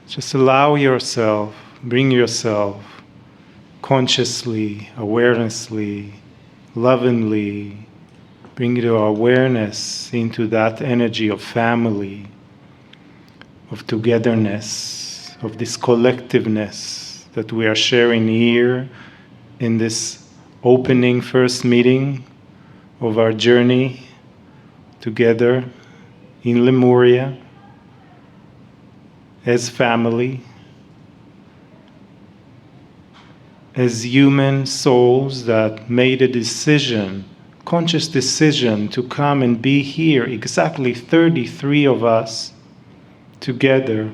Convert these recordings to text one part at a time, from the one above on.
Just allow yourself, bring yourself consciously, awarenessly, lovingly, bring your awareness into that energy of family, of togetherness, of this collectiveness that we are sharing here in this opening first meeting of our journey together in Lemuria as family, as human souls that made a decision, conscious decision to come and be here, exactly 33 of us together.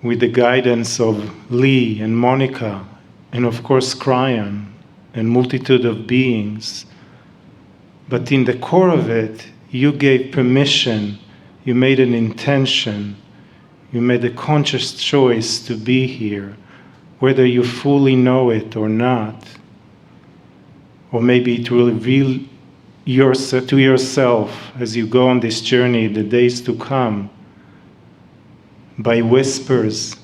With the guidance of Lee and Monica, and of course Kryon, and multitude of beings. But in the core of it, you gave permission, you made an intention, you made a conscious choice to be here, whether you fully know it or not. Or maybe it will reveal to yourself as you go on this journey, the days to come, by whispers,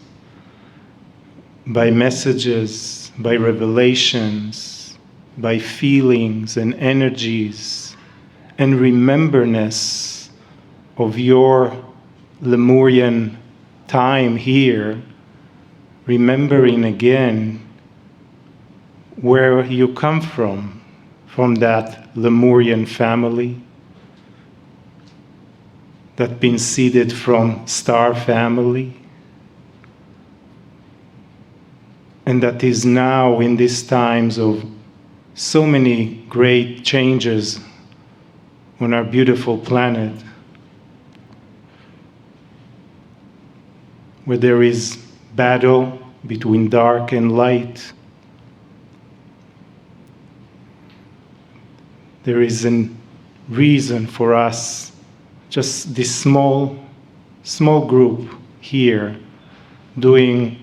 by messages, by revelations, by feelings and energies, and rememberness of your Lemurian time here, remembering again where you come from that Lemurian family that been seeded from star family, and that is now in these times of so many great changes on our beautiful planet, where there is battle between dark and light. There is a reason for us, just this small group here, doing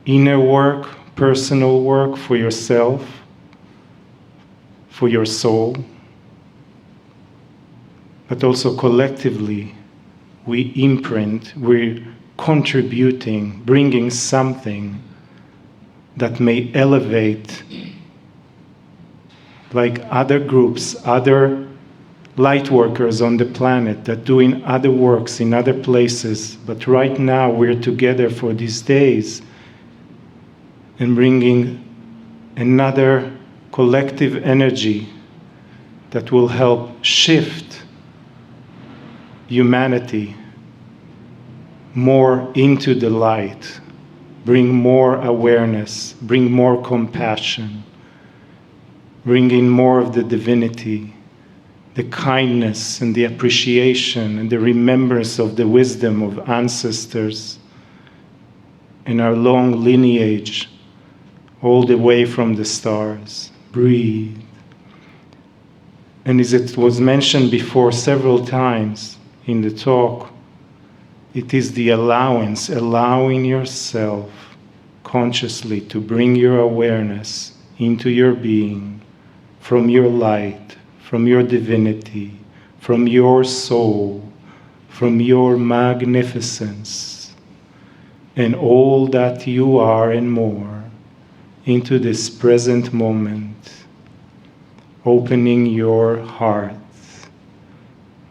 inner work, personal work for yourself, for your soul, but also collectively, we imprint, we're contributing, bringing something that may elevate, like other groups, other light workers on the planet that doing other works in other places, but right now we're together for these days and bringing another collective energy that will help shift humanity more into the light, bring more awareness, bring more compassion, bring in more of the divinity, the kindness and the appreciation and the remembrance of the wisdom of ancestors and our long lineage all the way from the stars. Breathe. And as it was mentioned before several times in the talk, it is the allowing yourself consciously to bring your awareness into your being, from your light, from your divinity, from your soul, from your magnificence, and all that you are and more, into this present moment, opening your heart,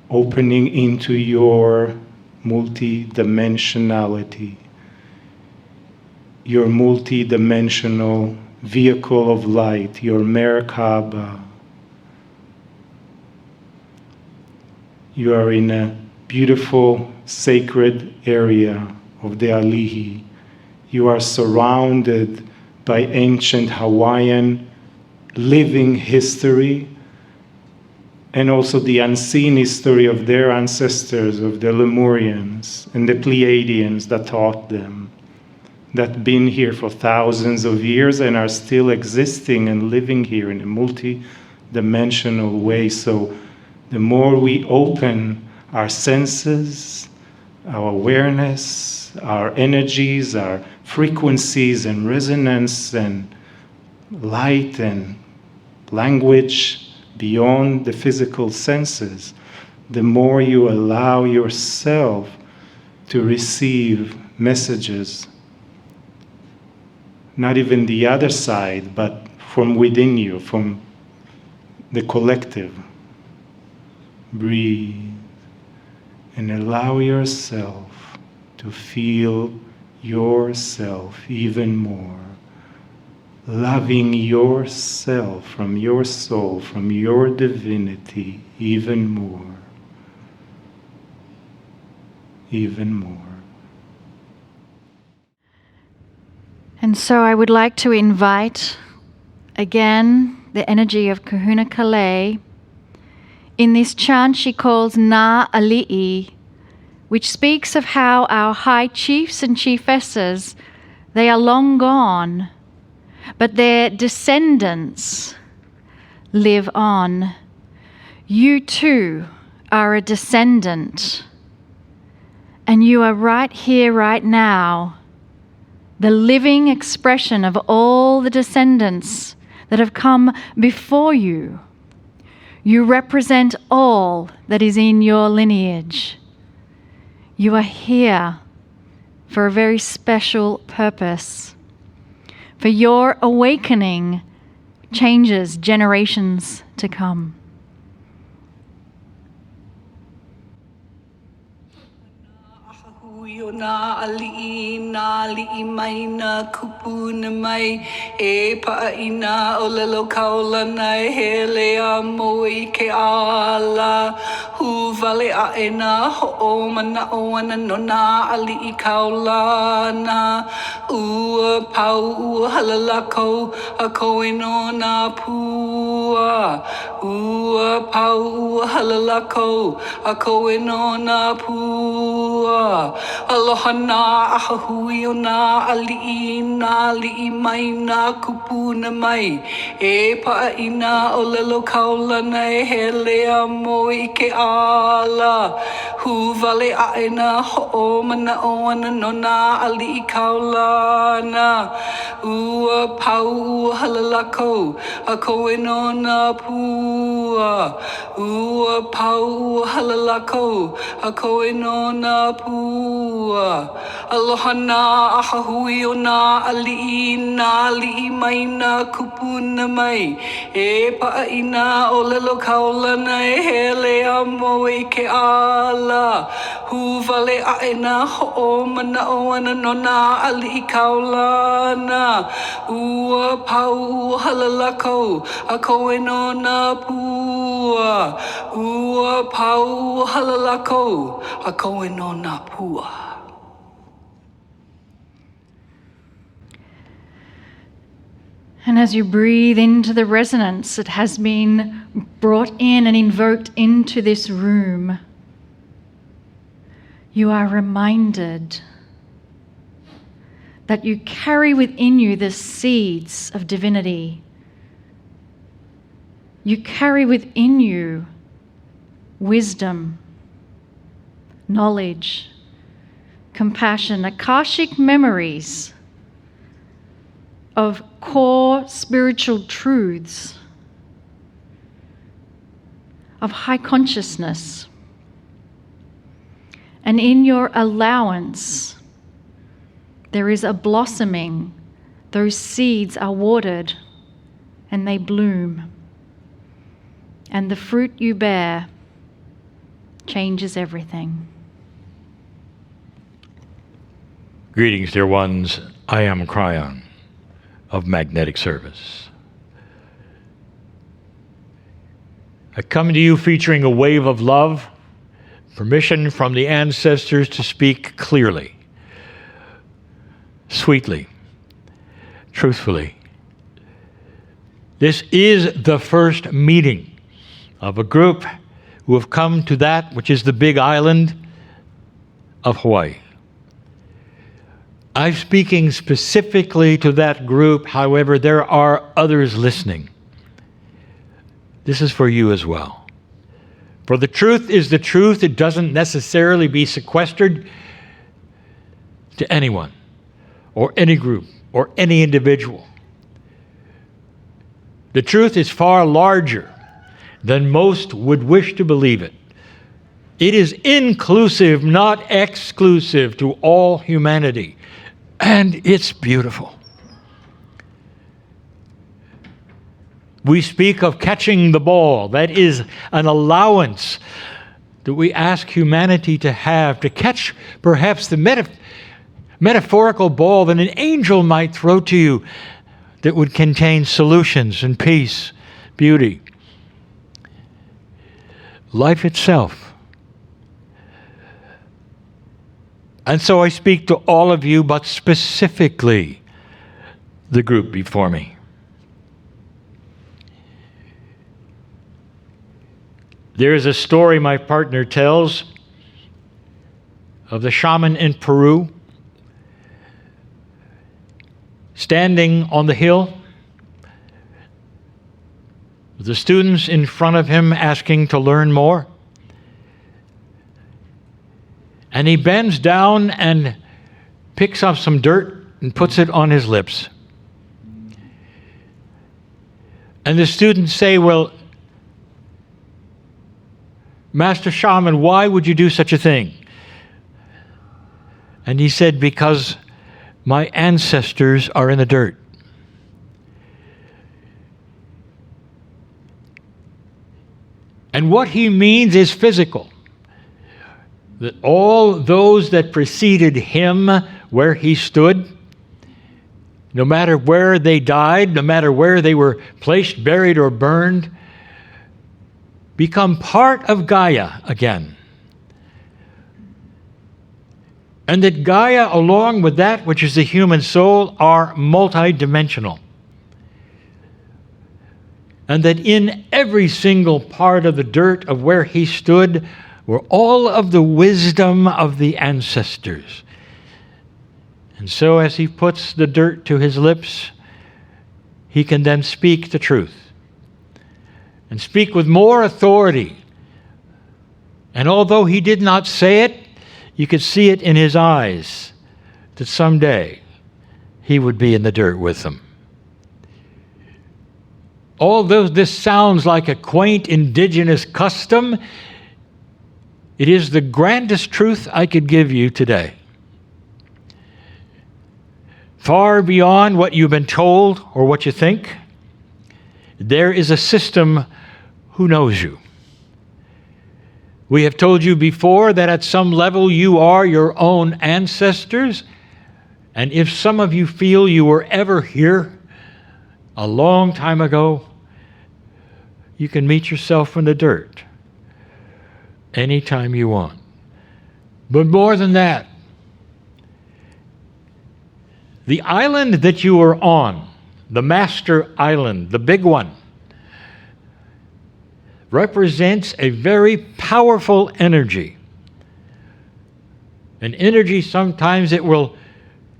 opening into your multi-dimensionality, your multi-dimensional vehicle of light, your Merkaba. You are in a beautiful sacred area of the Ali'i. You are surrounded by ancient Hawaiian living history and also the unseen history of their ancestors, of the Lemurians and the Pleiadians that taught them, that been here for thousands of years and are still existing and living here in a multi-dimensional way. So the more we open our senses, our awareness, our energies, our frequencies and resonance and light and language, beyond the physical senses, the more you allow yourself to receive messages, not even the other side, but from within you, from the collective. Breathe and allow yourself to feel yourself even more. Loving yourself from your soul, from your divinity, even more. Even more. And so I would like to invite again the energy of Kahuna Kale. In this chant she calls Na Ali'i, which speaks of how our high chiefs and chiefesses, they are long gone, but their descendants live on. You too are a descendant, and you are right here, right now, the living expression of all the descendants that have come before you. You represent all that is in your lineage. You are here for a very special purpose. For your awakening changes generations to come. Na ali'i, na li'i mai na kupu na mai e pa'ina o lelo kaulana e he lea mo I ke ala hu vale a e na ho'o mana o ana no na ali'i kaulana ua pau ua halalako a koe no na pua ua pau ua halalako a koe no na pua Aloha na ahahui o na ali'i mai na kupu na mai e pa'aina o lelo kaulana e he lea mo I ke ala hu vale ae na ho'o mana o ana no na ali'i kaulana ua pau ua halalako a koe no na pua ua pau ua halalako a koe no na pua Aloha na ahahui o na ali'i mai na kupu na mai e pa'aina o lelo kaulana e he lea mo I ke ala hu vale ae na ho'o mana o ana no na ali'i kaulana ua pau ua halalako a koe no na pua ua pau ua halalako a koe no na pua And as you breathe into the resonance that has been brought in and invoked into this room, you are reminded that you carry within you the seeds of divinity. You carry within you wisdom, knowledge, compassion, Akashic memories of core spiritual truths, of high consciousness. And in your allowance, there is a blossoming. Those seeds are watered and they bloom. And the fruit you bear changes everything. Greetings, dear ones. I am Kryon of Magnetic Service. I come to you featuring a wave of love, permission from the ancestors to speak clearly, sweetly, truthfully. This is the first meeting of a group who have come to that which is the big island of Hawaii. I'm speaking specifically to that group. However, there are others listening. This is for you as well. For the truth is the truth. It doesn't necessarily be sequestered to anyone or any group or any individual. The truth is far larger than most would wish to believe it. It is inclusive, not exclusive, to all humanity. And it's beautiful. We speak of catching the ball. That is an allowance that we ask humanity to have, to catch perhaps the metaphorical ball that an angel might throw to you that would contain solutions and peace, beauty, life itself. And so I speak to all of you, but specifically the group before me. There is a story my partner tells of the shaman in Peru standing on the hill, with the students in front of him asking to learn more. And he bends down and picks up some dirt and puts it on his lips. And the students say, "Well, Master Shaman, why would you do such a thing?" And he said, "Because my ancestors are in the dirt." And what he means is physical. That all those that preceded him where he stood, no matter where they died, no matter where they were placed, buried, or burned, become part of Gaia again. And that Gaia, along with that which is the human soul, are multidimensional. And that in every single part of the dirt of where he stood were all of the wisdom of the ancestors. And so as he puts the dirt to his lips, he can then speak the truth. And speak with more authority. And although he did not say it, you could see it in his eyes that someday he would be in the dirt with them. Although this sounds like a quaint indigenous custom, it is the grandest truth I could give you today. Far beyond what you've been told or what you think, there is a system who knows you. We have told you before that at some level you are your own ancestors, and if some of you feel you were ever here a long time ago, you can meet yourself in the dirt anytime you want. But more than that, the island that you are on, the Master Island, the big one, represents a very powerful energy. An energy sometimes it will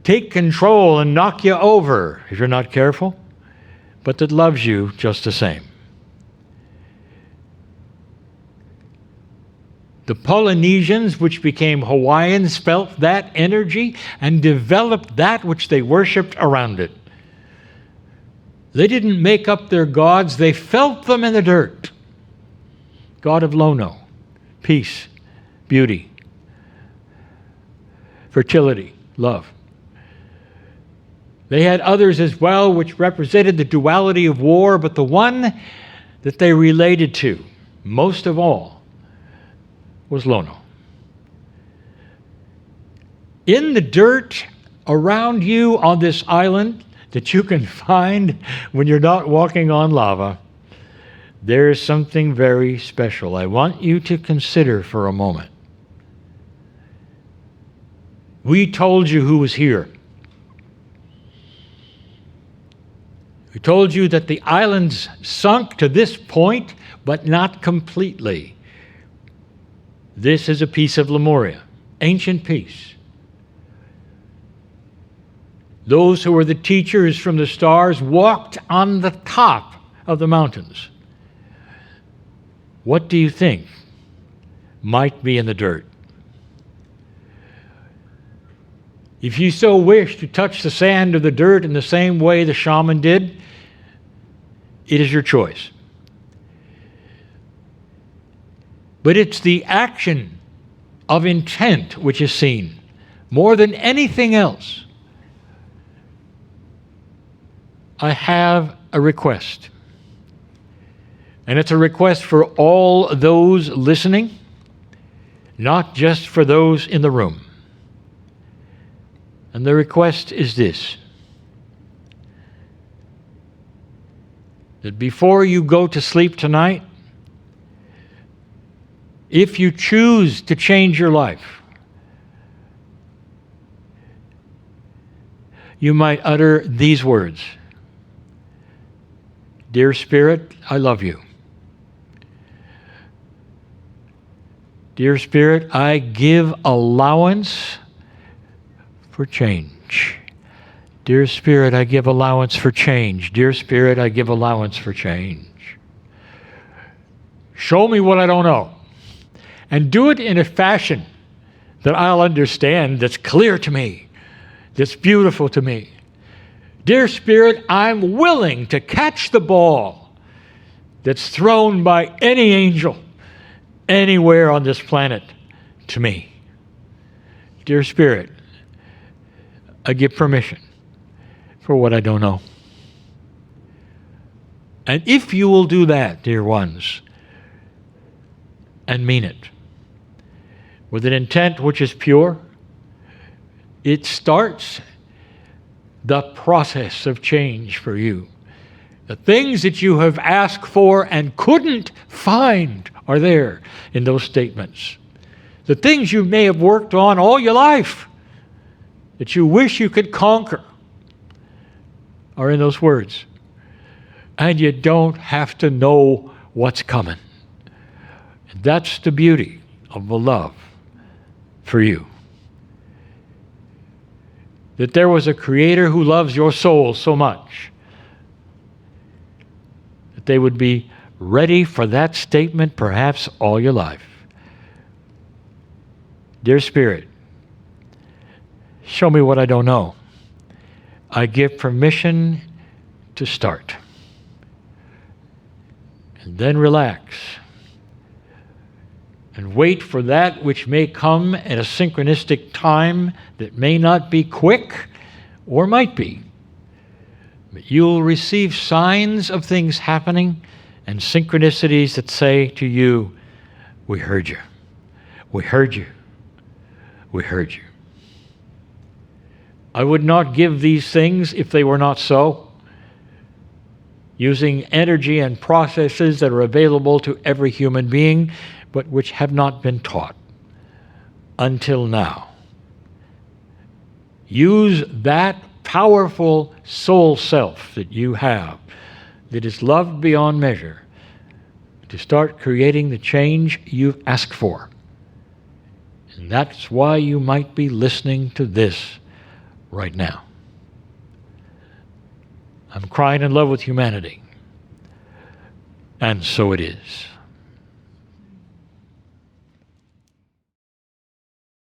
take control and knock you over if you're not careful, but that loves you just the same. The Polynesians, which became Hawaiians, felt that energy and developed that which they worshipped around it. They didn't make up their gods, they felt them in the dirt. God of Lono, peace, beauty, fertility, love. They had others as well which represented the duality of war, but the one that they related to most of all was Lono. In the dirt around you on this island that you can find when you're not walking on lava, there is something very special I want you to consider for a moment. We told you who was here. We told you that the islands sunk to this point, but not completely. This is a piece of Lemuria, ancient piece. Those who were the teachers from the stars walked on the top of the mountains. What do you think might be in the dirt? If you so wish to touch the sand or the dirt in the same way the shaman did, it is your choice. but it's the action of intent which is seen more than anything else. I have a request. And it's a request for all those listening, not just for those in the room. And the request is this: that before you go to sleep tonight, if you choose to change your life, you might utter these words: Dear Spirit, I love you. Dear Spirit, I give allowance for change. Dear Spirit, I give allowance for change. Dear Spirit, I give allowance for change. Show me what I don't know. And do it in a fashion that I'll understand, that's clear to me, that's beautiful to me. Dear Spirit, I'm willing to catch the ball that's thrown by any angel anywhere on this planet to me. Dear Spirit, I give permission for what I don't know. And if you will do that, dear ones, and mean it, with an intent which is pure, it starts the process of change for you. The things that you have asked for and couldn't find are there in those statements. The things you may have worked on all your life that you wish you could conquer are in those words. And you don't have to know what's coming. And that's the beauty of the love for you. That there was a Creator who loves your soul so much that they would be ready for that statement perhaps all your life. Dear Spirit, show me what I don't know. I give permission to start. And then relax. And wait for that which may come at a synchronistic time that may not be quick or might be. But you'll receive signs of things happening and synchronicities that say to you, we heard you. We heard you. We heard you. I would not give these things if they were not so. Using energy and processes that are available to every human being, but which have not been taught until now. Use that powerful soul self that you have, that is loved beyond measure, to start creating the change you've asked for. And that's why you might be listening to this right now. I'm crying in love with humanity. And so it is.